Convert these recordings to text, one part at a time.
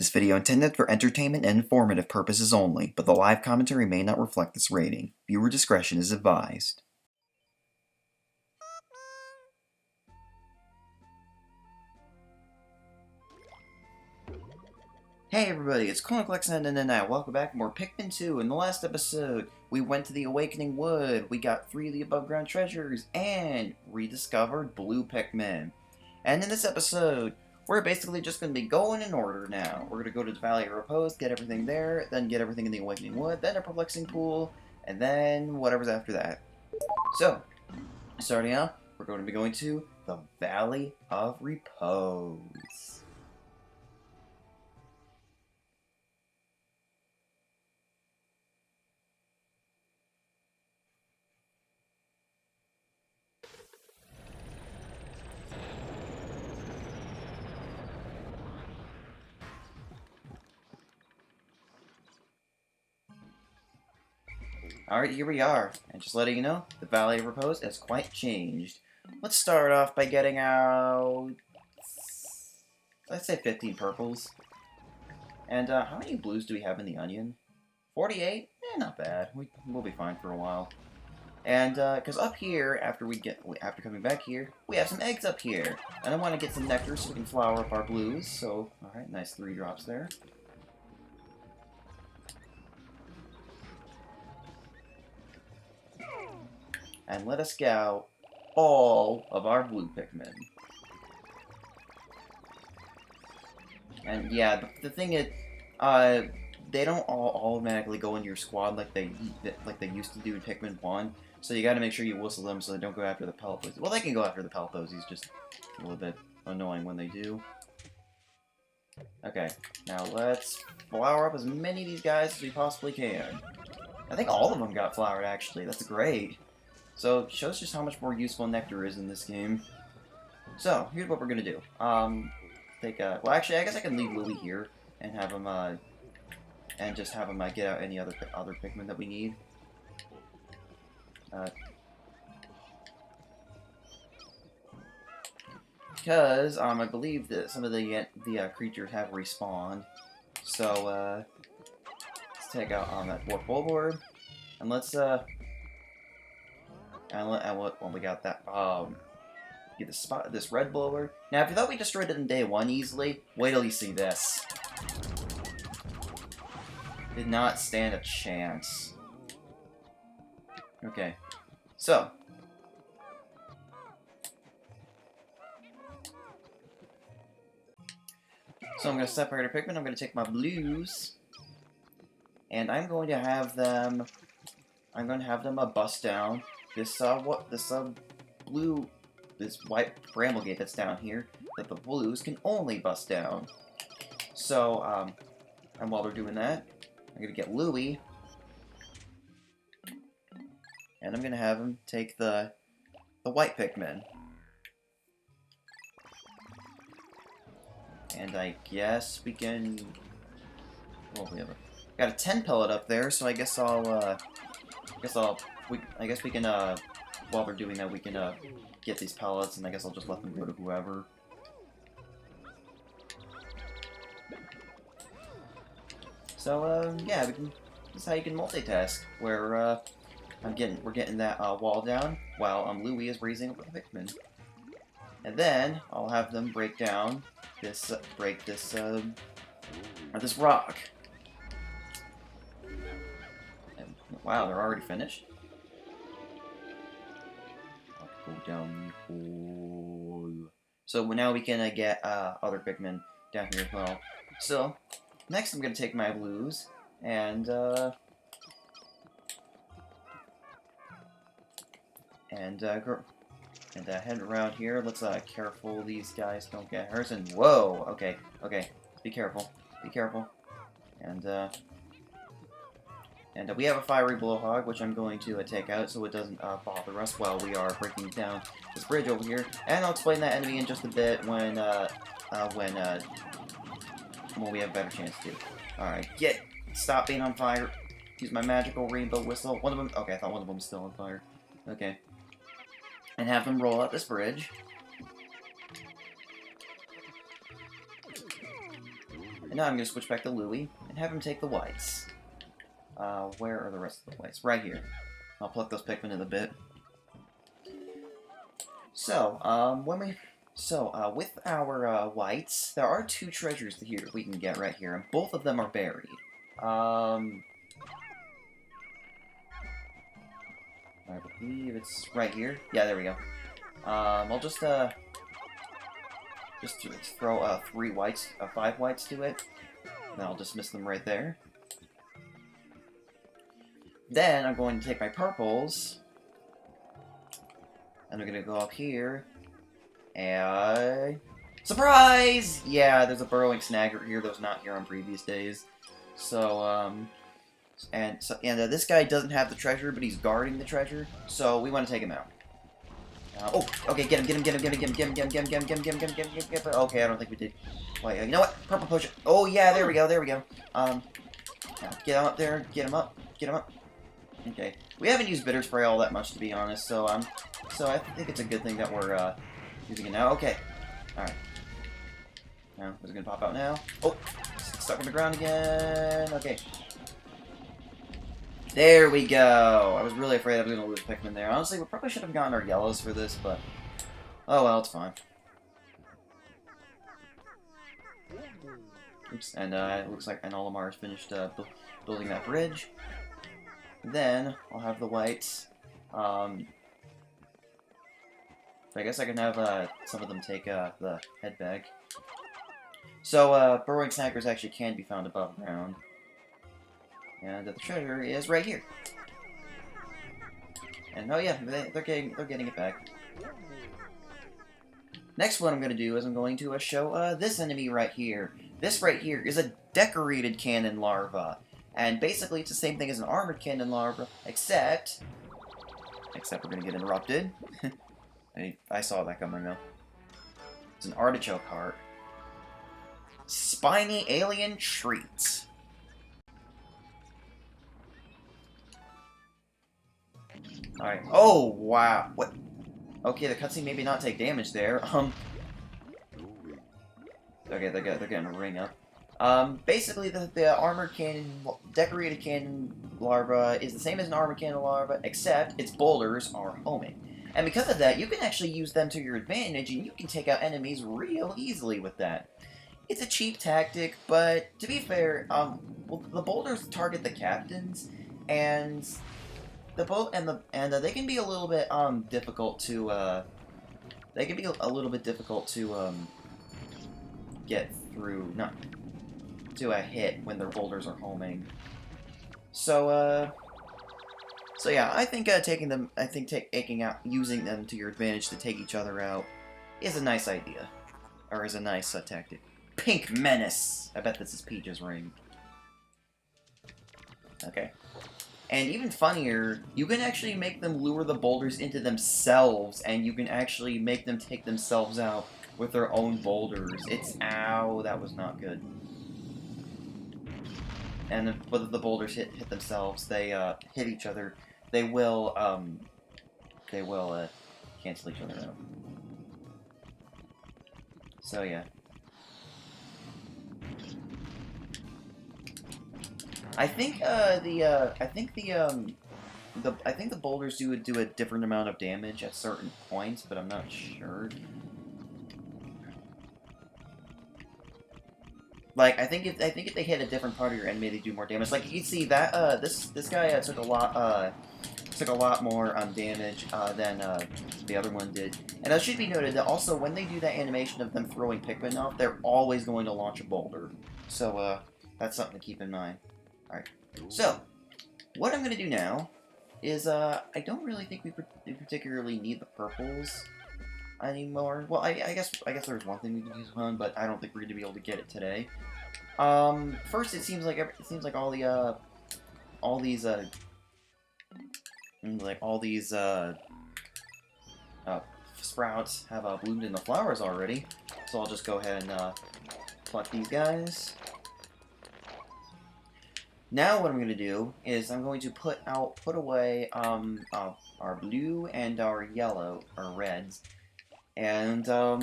This video intended for entertainment and informative purposes only, but the live commentary may not reflect this rating. Viewer discretion is advised. Hey everybody, it's Clona Comics Inc, and welcome back to more Pikmin 2. In the last episode, we went to the Awakening Wood, we got 3 of the above ground treasures, and rediscovered blue Pikmin. And in this episode, we're basically just going to be going in order now. We're going to go to the Valley of Repose, get everything there, then get everything in the Awakening Wood, then a Perplexing Pool, and then whatever's after that. So, starting out, we're going to be going to the Valley of Repose. Alright, here we are, and just letting you know, the Valley of Repose has quite changed. Let's start off by getting out, let's say 15 purples. And how many blues do we have in the onion? 48? Not bad. We'll be fine for a while. And because up here, after coming back here, we have some eggs up here, and I want to get some nectar so we can flower up our blues. So, all right, nice 3 drops there. And let us go all of our blue Pikmin. And yeah, the thing is, they don't all automatically go in your squad like they used to do in Pikmin 1. So you gotta make sure you whistle them so they don't go after the Pelipos. Well, they can go after the Pelipos, just a little bit annoying when they do. Okay, now let's flower up as many of these guys as we possibly can. I think all of them got flowered, actually. That's great. So, it shows just how much more useful nectar is in this game. So, here's what we're gonna do. Well, actually, I guess I can leave Lily here and have him, and just have him, get out any other Pikmin that we need. Because, I believe that some of the creatures have respawned. So, let's take out, that Dwarf Bulborb, and let's, we got that, get this red blower. Now, if you thought we destroyed it in day 1 easily, wait till you see this. Did not stand a chance. Okay, so. So I'm going to separate our Pikmin, I'm going to take my blues, and I'm going to have them bust down this white bramble gate that's down here that the blues can only bust down. So, and while they're doing that, I'm gonna get Louie, and I'm gonna have him take the white Pikmin. And I guess we can. Well, got a 10 pellet up there, so I guess we can, while they're doing that, we can, get these pellets, and I guess I'll just let them go to whoever. So, yeah, this is how you can multitask, where, we're getting that, wall down, while, Louie is raising up the Pikmin. And then, I'll have them break down this rock. And, wow, they're already finished? Go down the hole. So now we can get other Pikmin down here as well. So next I'm gonna take my blues and head around here. Let's careful these guys don't get hurt. And whoa, okay, be careful, and we have a fiery blowhog, which I'm going to take out so it doesn't bother us while we are breaking down this bridge over here. And I'll explain that enemy in just a bit when we have a better chance to. Alright, stop being on fire. Use my magical rainbow whistle. One of them, okay, I thought one of them was still on fire. Okay. And have them roll out this bridge. And now I'm going to switch back to Louie and have him take the whites. Where are the rest of the whites? Right here. I'll pluck those Pikmin in a bit. So, with our whites, there are 2 treasures here we can get right here, and both of them are buried. I believe it's right here. Yeah, there we go. I'll just throw 5 whites to it. And I'll dismiss them right there. Then I'm going to take my purples, and I'm going to go up here, and... surprise! Yeah, there's a burrowing snagger here that was not here on previous days. So, this guy doesn't have the treasure, but he's guarding the treasure, so we want to take him out. Okay, get him. Okay, I don't think we did. Wait, you know what? Purple potion. Oh, yeah, there we go. Get him up there, get him up. Okay, we haven't used bitter spray all that much, to be honest, so I think it's a good thing that we're, using it now. Okay, alright. Now, is it gonna pop out now? Oh, stuck on the ground again. Okay. There we go! I was really afraid I was gonna lose Pikmin there. Honestly, we probably should have gotten our yellows for this, but... oh well, it's fine. Oops, and it looks like Olimar has finished building that bridge. Then, I'll have the whites. I guess I can have some of them take the head bag. So, burrowing snaggers actually can be found above ground. And the treasure is right here. And oh yeah, they're getting it back. Next, what I'm going to do is I'm going to show this enemy right here. This right here is a decorated cannon larva. And basically, it's the same thing as an armored cannon larva, except we're going to get interrupted. I saw that coming, though. It's an artichoke heart. Spiny alien treats. Alright. Oh, wow. What? Okay, the cutscene maybe not take damage there. Okay, they're getting a ring up. Basically, the armored cannon, decorated cannon larva is the same as an armored cannon larva, except its boulders are homing. And because of that, you can actually use them to your advantage, and you can take out enemies real easily with that. It's a cheap tactic, but to be fair, well, the boulders target the captains, and they can be a little bit difficult to get through, not to a hit when their boulders are homing. So yeah, I think using them to your advantage to take each other out is a nice idea, or is a nice tactic. Pink Menace. I bet this is Peach's ring. Okay. And even funnier, you can actually make them lure the boulders into themselves, and you can actually make them take themselves out with their own boulders. Ow, that was not good. And whether the boulders hit themselves, they hit each other, they will cancel each other out. So yeah. I think the boulders do a different amount of damage at certain points, but I'm not sure. Like, I think if they hit a different part of your enemy, they do more damage. Like you can see that this guy took a lot more damage than the other one did. And it should be noted that also when they do that animation of them throwing Pikmin off, they're always going to launch a boulder. So that's something to keep in mind. Alright, so, what I'm going to do now is, I don't really think we particularly need the purples anymore. Well, I guess there's one thing we can use on, but I don't think we're going to be able to get it today. First, it seems like all these sprouts have bloomed in the flowers already. So I'll just go ahead and pluck these guys. Now what I'm going to do is I'm going to put away our blue and our yellow, or reds, and I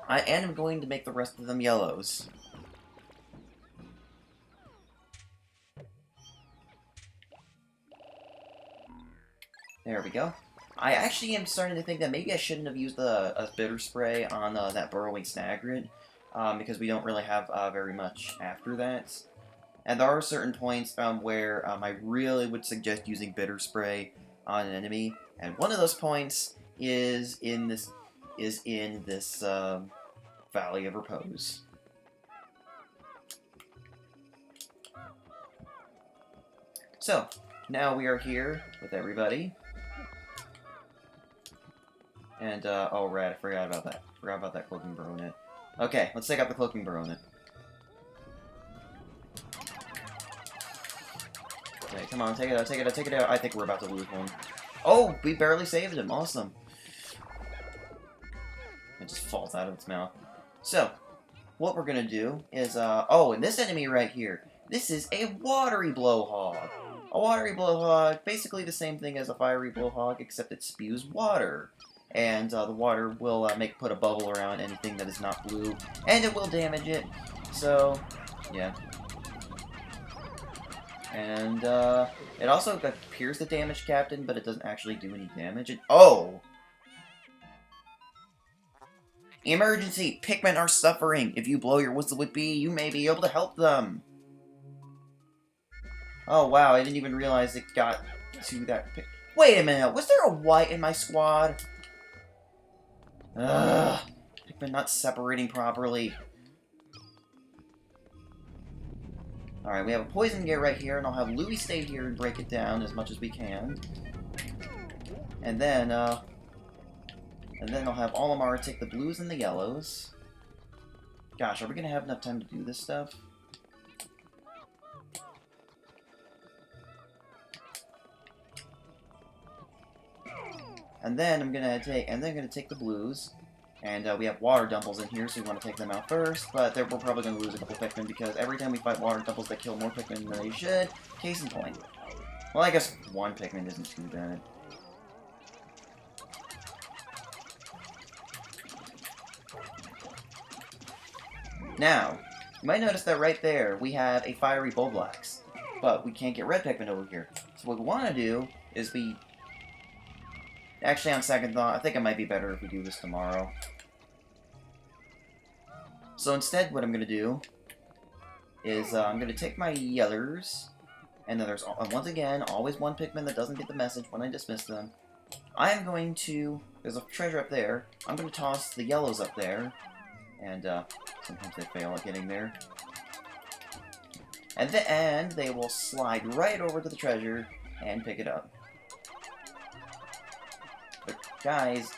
am going to make the rest of them yellows. There we go. I actually am starting to think that maybe I shouldn't have used a bitter spray on that burrowing snagrid, because we don't really have very much after that. And there are certain points where I really would suggest using bitter spray on an enemy, and one of those points is in this Valley of Repose. So now we are here with everybody. And, oh, right, I forgot about that. Forgot about that cloaking baronet. Okay, let's take out the cloaking baronet. Okay, come on, take it out, take it out, take it out. I think we're about to lose one. Oh, we barely saved him. Awesome. It just falls out of its mouth. So, what we're gonna do is, oh, and this enemy right here. This is a watery blowhog. A watery blowhog, basically the same thing as a fiery blowhog, except it spews water. And the water will put a bubble around anything that is not blue, and it will damage it. So, yeah. And it also appears to damage Captain, but it doesn't actually do any damage. Oh! Emergency! Pikmin are suffering! If you blow your whistle with B, you may be able to help them! Oh wow, I didn't even realize it got to that... Wait a minute, was there a white in my squad? Ugh, Pikmin not separating properly. Alright, we have a poison gate right here, and I'll have Louie stay here and break it down as much as we can. And then I'll have Olimar take the blues and the yellows. Gosh, are we gonna have enough time to do this stuff? And then I'm gonna take the blues, and we have water dumples in here, so we want to take them out first. But we're probably gonna lose a couple Pikmin because every time we fight water dumples, they kill more Pikmin than they should. Case in point. Well, I guess one Pikmin isn't too bad. Now, you might notice that right there we have a fiery Bulblax, but we can't get red Pikmin over here. So what we want to do is actually, on second thought, I think it might be better if we do this tomorrow. So instead, what I'm going to do is I'm going to take my yellers, and then there's, once again, always one Pikmin that doesn't get the message when I dismiss them. I am going to, there's a treasure up there, I'm going to toss the yellows up there, and sometimes they fail at getting there. And then they will slide right over to the treasure and pick it up. But guys,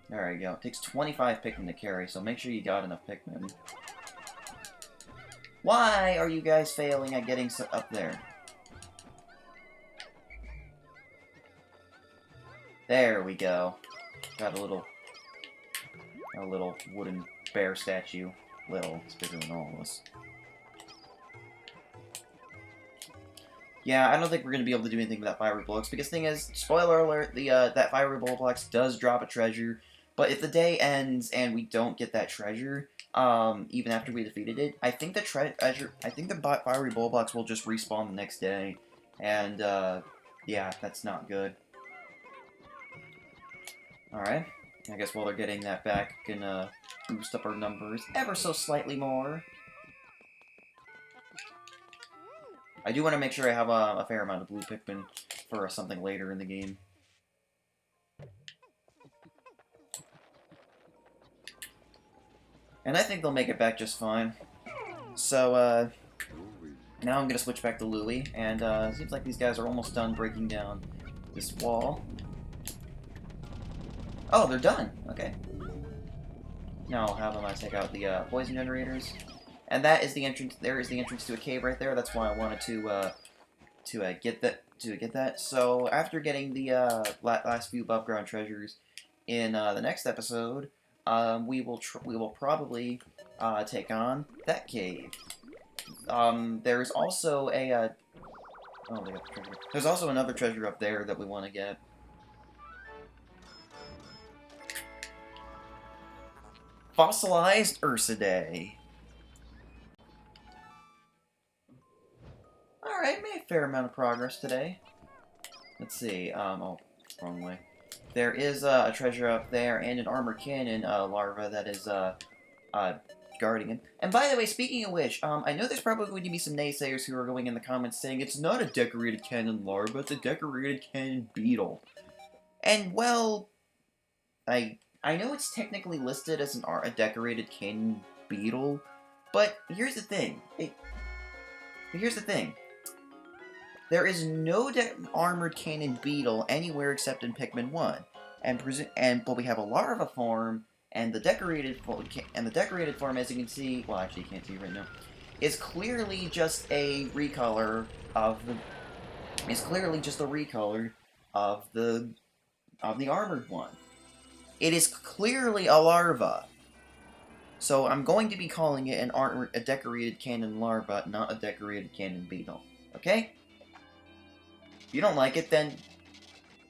there we go. It takes 25 Pikmin to carry, so make sure you got enough Pikmin. Why are you guys failing at getting up there? There we go. Got a little wooden bear statue. Little, it's bigger than all of us. Yeah, I don't think we're going to be able to do anything with that fiery Bulblax, because the thing is, spoiler alert, that fiery Bulblax does drop a treasure, but if the day ends and we don't get that treasure, even after we defeated it, I think the fiery Bulblax will just respawn the next day, and, yeah, that's not good. Alright, I guess while they're getting that back, we can, boost up our numbers ever so slightly more. I do want to make sure I have a fair amount of blue Pikmin for something later in the game. And I think they'll make it back just fine. So, now I'm going to switch back to Louie, and it seems like these guys are almost done breaking down this wall. Oh, they're done! Okay. Now I'll have them take out the poison generators. And that is the entrance. There is the entrance to a cave right there. That's why I wanted to get that. So after getting the last few above ground treasures in the next episode, we will probably take on that cave. There's also a oh, they got the treasure. There's also another treasure up there that we want to get. Fossilized Ursidae. Alright, made a fair amount of progress today. Let's see. Oh, wrong way. There is a treasure up there and an armored cannon larva that is guarding him. And by the way, speaking of which, I know there's probably going to be some naysayers who are going in the comments saying it's not a decorated cannon larva, it's a decorated cannon beetle. And well, I know it's technically listed as a decorated cannon beetle, but here's the thing. Here's the thing. There is no armored cannon beetle anywhere except in Pikmin 1, but we have a larva form, and the decorated form, as you can see, well, actually, you can't see right now, is clearly just a recolor of the armored one. It is clearly a larva. So I'm going to be calling it a decorated cannon larva, not a decorated cannon beetle. Okay? If you don't like it, then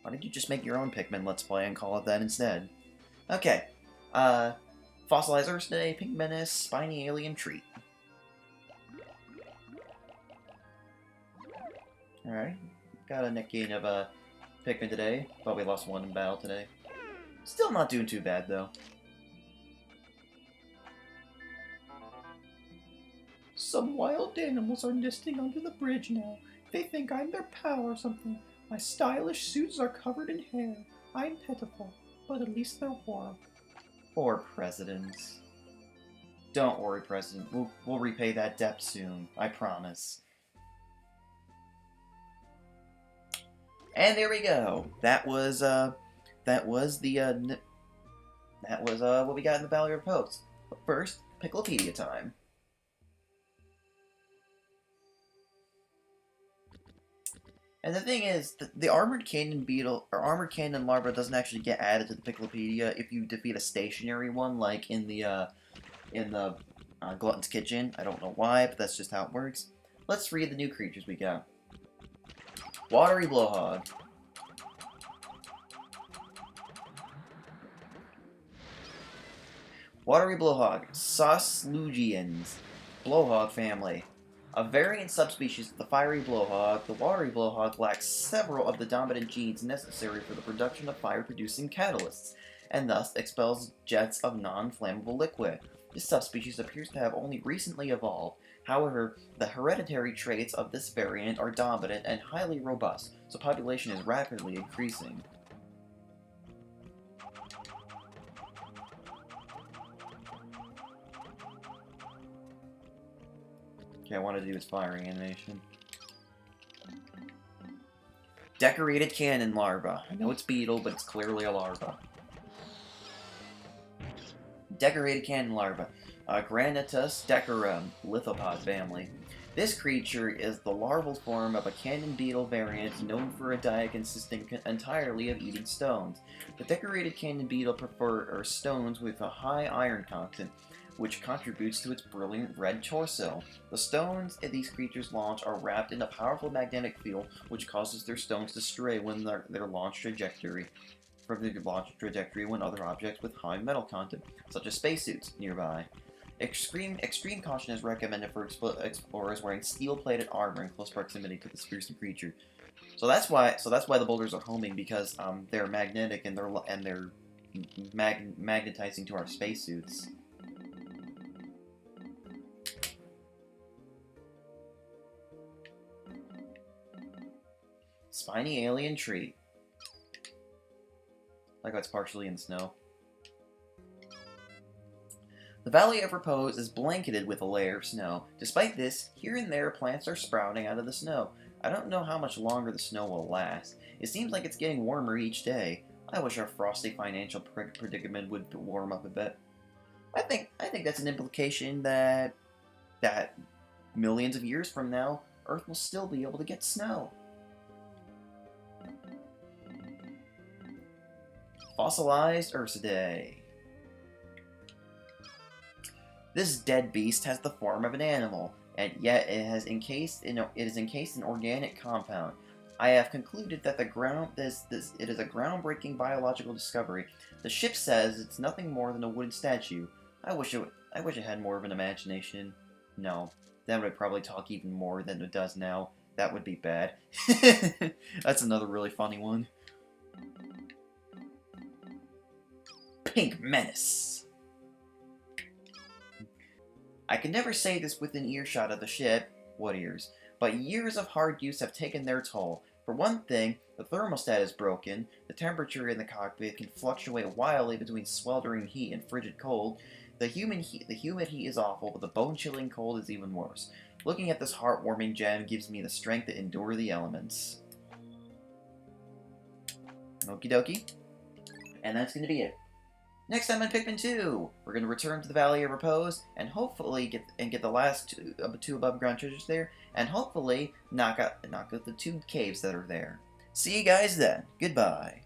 why don't you just make your own Pikmin Let's Play and call it that instead? Okay. Fossilized Earth today, Pink Menace, Spiny Alien Treat. Alright. Got a net gain of Pikmin today, but we lost one in battle today. Still not doing too bad, though. Some wild animals are nesting under the bridge now. They think I'm their pal or something. My stylish suits are covered in hair. I'm pitiful, but at least they're warm. Poor presidents. Don't worry, President. We'll repay that debt soon. I promise. And there we go. That was what we got in the Valley of Repose. But first, Picklepedia time. And the thing is, the armored cannon beetle or armored cannon larva doesn't actually get added to the Picklepedia if you defeat a stationary one, like in the Glutton's Kitchen. I don't know why, but that's just how it works. Let's read the new creatures we got. Watery Blowhog. Watery Blowhog, Soslugians, Blowhog family. A variant subspecies of the fiery blowhog, the watery blowhog lacks several of the dominant genes necessary for the production of fire-producing catalysts, and thus expels jets of non-flammable liquid. This subspecies appears to have only recently evolved. However, the hereditary traits of this variant are dominant and highly robust, so population is rapidly increasing. Okay, I want to do its firing animation. Decorated cannon larva. I know it's beetle, but it's clearly a larva. Decorated cannon larva. Granitus decorum, lithopod family. This creature is the larval form of a cannon beetle variant known for a diet consisting entirely of eating stones. The decorated cannon beetle prefers stones with a high iron content, which contributes to its brilliant red torso. The stones these creatures launch are wrapped in a powerful magnetic field, which causes their stones to stray when their launch trajectory when other objects with high metal content, such as spacesuits, nearby. Extreme caution is recommended for explorers wearing steel-plated armor in close proximity to this fearsome creature. So that's why the boulders are homing, because they're magnetic and they're magnetizing to our spacesuits. Spiny alien tree. Like it's partially in snow. The Valley of Repose is blanketed with a layer of snow. Despite this, here and there plants are sprouting out of the snow. I don't know how much longer the snow will last. It seems like it's getting warmer each day. I wish our frosty financial predicament would warm up a bit. I think that's an implication that millions of years from now, Earth will still be able to get snow. Fossilized Ursidae. This dead beast has the form of an animal, and yet it is encased in organic compound. I have concluded that it is a groundbreaking biological discovery. The ship says it's nothing more than a wooden statue. I wish it had more of an imagination. No, then it would probably talk even more than it does now. That would be bad. That's another really funny one. Pink Menace. I can never say this within earshot of the ship, what ears, but years of hard use have taken their toll. For one thing, the thermostat is broken, the temperature in the cockpit can fluctuate wildly between sweltering heat and frigid cold, the humid heat is awful, but the bone-chilling cold is even worse. Looking at this heartwarming gem gives me the strength to endure the elements. Okie dokie. And that's going to be it. Next time on Pikmin 2, we're going to return to the Valley of Repose, and hopefully get the last two above ground treasures there, and hopefully knock out the 2 caves that are there. See you guys then. Goodbye.